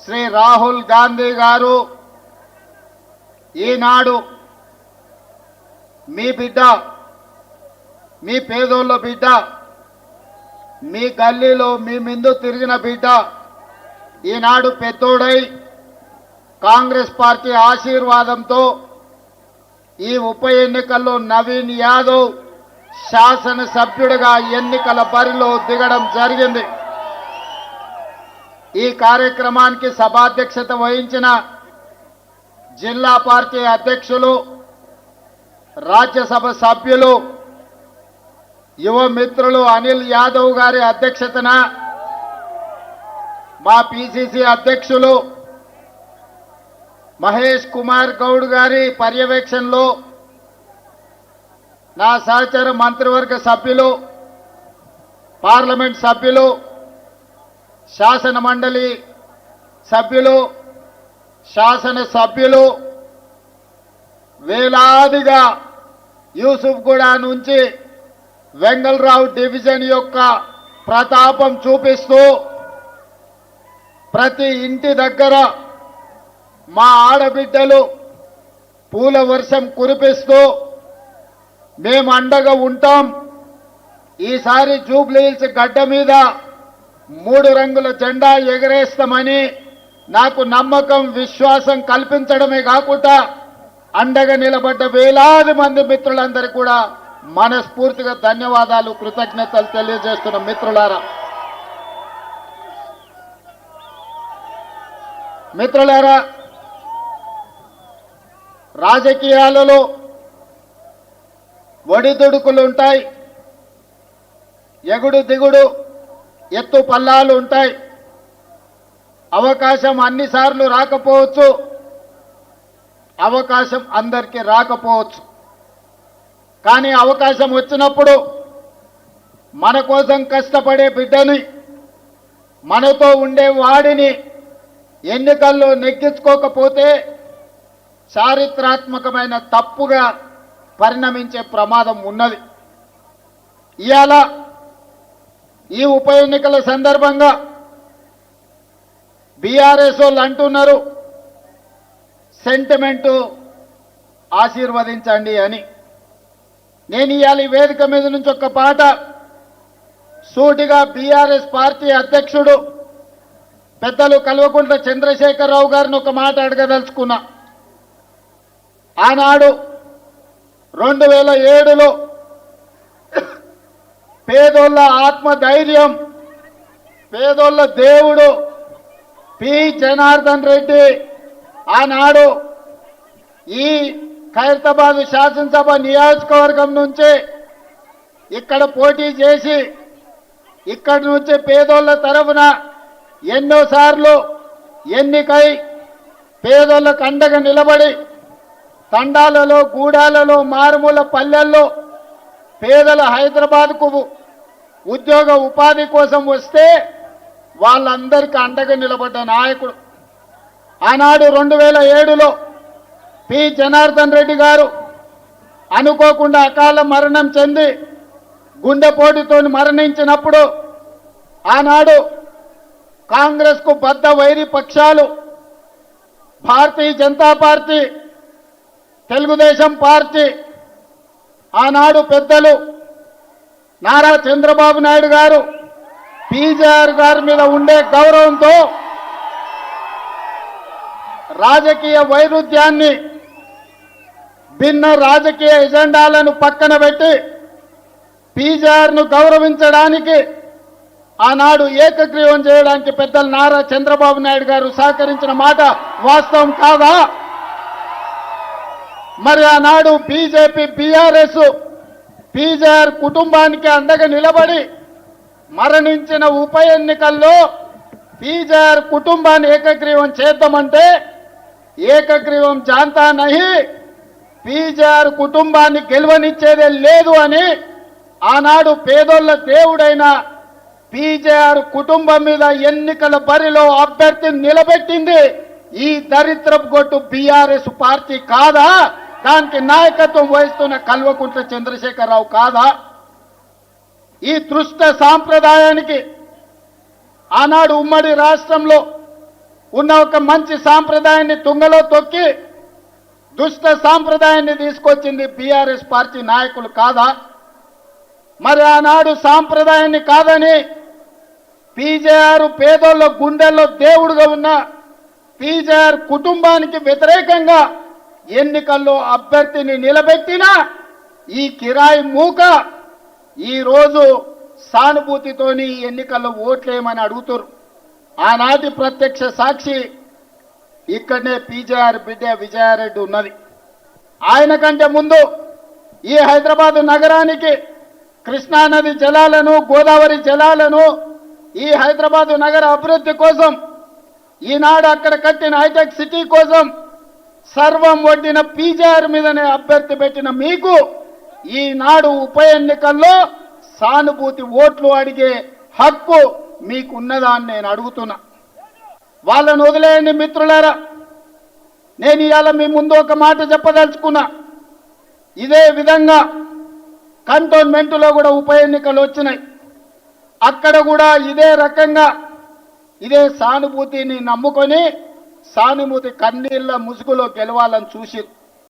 శ్రీ రాహుల్ గాంధీ గారు ఈనాడు మీ బిడ్డ, మీ పేదోళ్ళ బిడ్డ, మీ గల్లీలో మీ ముందు తిరిగిన బిడ్డ ఈనాడు పెద్దోడై కాంగ్రెస్ పార్టీ ఆశీర్వాదంతో ఈ ఉప ఎన్నికల్లో నవీన్ యాదవ్ శాసనసభ్యుడిగా ఎన్నికల బరిలో దిగడం జరిగింది. ఈ కార్యక్రమానికి సభాధ్యక్షత వహించిన జిల్లా పార్టీ అధ్యక్షులు, రాజ్యసభ సభ్యులు, యువ మిత్రులు అనిల్ యాదవ్ గారి అధ్యక్షతన మా పిసిసి అధ్యక్షులు మహేష్ కుమార్ గౌడ్ గారి పర్యవేక్షణలో నా సహచర మంత్రివర్గ సభ్యులు, పార్లమెంట్ సభ్యులు, శాసన మండలి సభ్యులు, శాసనసభ్యులు వేలాదిగా యూసుఫ్గూడ నుంచి వెంగళరావు డివిజన్ యొక్క ప్రతాపం చూపిస్తూ ప్రతి ఇంటి దగ్గర మా ఆడబిడ్డలు పూల వర్షం కురిపిస్తూ మేము అండగా ఉంటాం, ఈసారి జూబ్లీ హిల్స్ గడ్డ మీద 3 రంగుల జెండా ఎగరేస్తామని నాకు నమ్మకం, విశ్వాసం కల్పించడమే కాకుండా అండగా నిలబడ్డ వేలాది మంది మిత్రులందరికీ కూడా మనస్ఫూర్తిగా ధన్యవాదాలు, కృతజ్ఞతలు తెలియజేస్తున్న మిత్రులారా, రాజకీయాలలో ఒడిదుడుకులు ఉంటాయి, ఎగుడు దిగుడు ఎత్తు పల్లాలు ఉంటాయి. అవకాశం అన్నిసార్లు రాకపోవచ్చు, అవకాశం అందరికీ రాకపోవచ్చు. కానీ అవకాశం వచ్చినప్పుడు మన కోసం కష్టపడే బిడ్డని, మనతో ఉండే వాడిని ఎన్నికల్లో నెగ్గించుకోకపోతే చారిత్రాత్మకమైన తప్పుగా పరిణమించే ప్రమాదం ఉన్నది. ఇవాళ ఈ ఉప ఎన్నికల సందర్భంగా బీఆర్ఎస్ వాళ్ళు అంటున్నారు సెంటిమెంటు ఆశీర్వదించండి అని. నేను ఇవాళ ఈ వేదిక మీద నుంచి ఒక పాట సూటిగా బీఆర్ఎస్ పార్టీ అధ్యక్షుడు పెద్దలు కల్వకుంట్ల చంద్రశేఖరరావు గారిని ఒక మాట అడగదలుచుకున్నా. ఆనాడు 2007లో పేదోళ్ళ ఆత్మధైర్యం, పేదోళ్ళ దేవుడు పి జనార్దన్ రెడ్డి ఆనాడు ఈ ఖైరతాబాద్ శాసనసభ నియోజకవర్గం నుంచి ఇక్కడ పోటీ చేసి ఇక్కడి నుంచి పేదోళ్ళ తరఫున ఎన్నోసార్లు ఎన్నికై పేదోళ్ళకు అండగా నిలబడి తండాలలో, గూడాలలో, మారుమూల పల్లెల్లో పేదల హైదరాబాద్కు ఉద్యోగ ఉపాధి కోసం వస్తే వాళ్ళందరికీ అండగా నిలబడ్డ నాయకుడు. ఆనాడు 2007లో పి జనార్దన్ రెడ్డి గారు అనుకోకుండా అకాల మరణం చెంది గుండెపోటుతో మరణించినప్పుడు ఆనాడు కాంగ్రెస్కు బద్ద వైరి పక్షాలు భారతీయ జనతా పార్టీ, తెలుగుదేశం పార్టీ, ఆనాడు పెద్దలు నారా చంద్రబాబు నాయుడు గారు పీజీఆర్ గారి మీద ఉండే గౌరవంతో రాజకీయ వైరుధ్యాన్ని, భిన్న రాజకీయ ఎజెండాలను పక్కన పెట్టి పీజీఆర్ను గౌరవించడానికి ఆనాడు ఏకగ్రీవం చేయడానికి పెద్దలు నారా చంద్రబాబు నాయుడు గారు సహకరించిన మాట వాస్తవం కాదా? మరి ఆనాడు బీజేపీ, బీఆర్ఎస్ పీజీఆర్ కుటుంబానికి అండగా నిలబడి మరణించిన ఉప ఎన్నికల్లో పీజీఆర్ కుటుంబాన్ని ఏకగ్రీవం చేద్దామంటే ఏకగ్రీవం జాంతా నహి, పీజీఆర్ కుటుంబాన్ని గెలవనిచ్చేదే లేదు అని ఆనాడు పేదోళ్ళ దేవుడైన పీజీఆర్ కుటుంబం మీద ఎన్నికల బరిలో అభ్యర్థిని నిలబెట్టింది ఈ దరిద్రపు గొట్టు బీఆర్ఎస్ పార్టీ కాదా? దానికి నాయకత్వం వహిస్తున్న కల్వకుంట్ల చంద్రశేఖరరావు కాదా? ఈ దృష్ట సాంప్రదాయానికి ఆనాడు ఉమ్మడి రాష్ట్రంలో ఉన్న ఒక మంచి సాంప్రదాయాన్ని తుంగలో తొక్కి దుష్ట సాంప్రదాయాన్ని తీసుకొచ్చింది బీఆర్ఎస్ పార్టీ నాయకులు కాదా? మరి ఆనాడు సాంప్రదాయాన్ని కాదని పీజేఆర్ పేదోళ్ళ గుండెల్లో దేవుడుగా ఉన్న పీజేఆర్ కుటుంబానికి వ్యతిరేకంగా ఎన్నికల్లో అభ్యర్థిని నిలబెట్టిన ఈ కిరాయి మూక ఈరోజు సానుభూతితోని ఎన్నికల్లో ఓట్లేయమని అడుగుతారు. ఆనాటి ప్రత్యక్ష సాక్షి ఇక్కడనే పీజేఆర్ బిడ్డ విజయారెడ్డి ఉన్నది. ఆయన కంటే ముందు ఈ హైదరాబాద్ నగరానికి కృష్ణానది జలాలను, గోదావరి జలాలను, ఈ హైదరాబాద్ నగర అభివృద్ధి కోసం, ఈనాడు అక్కడ కట్టిన హైటెక్ సిటీ కోసం సర్వం వడ్డిన పీజేఆర్ మీదనే అభ్యర్థి పెట్టిన మీకు ఈనాడు ఉప ఎన్నికల్లో సానుభూతి ఓట్లు అడిగే హక్కు మీకున్నదా అని నేను అడుగుతున్నా. వాళ్ళను వదిలేయండి మిత్రులారా. నేను ఇవాళ మీ ముందు ఒక మాట చెప్పదలుచుకున్నా. ఇదే విధంగా కంటోన్మెంట్లో కూడా ఉప ఎన్నికలు వచ్చినాయి. అక్కడ కూడా ఇదే రకంగా ఇదే సానుభూతిని నమ్ముకొని సానుభూతి కన్నీళ్ళ ముసుగులో గెలవాలని చూసి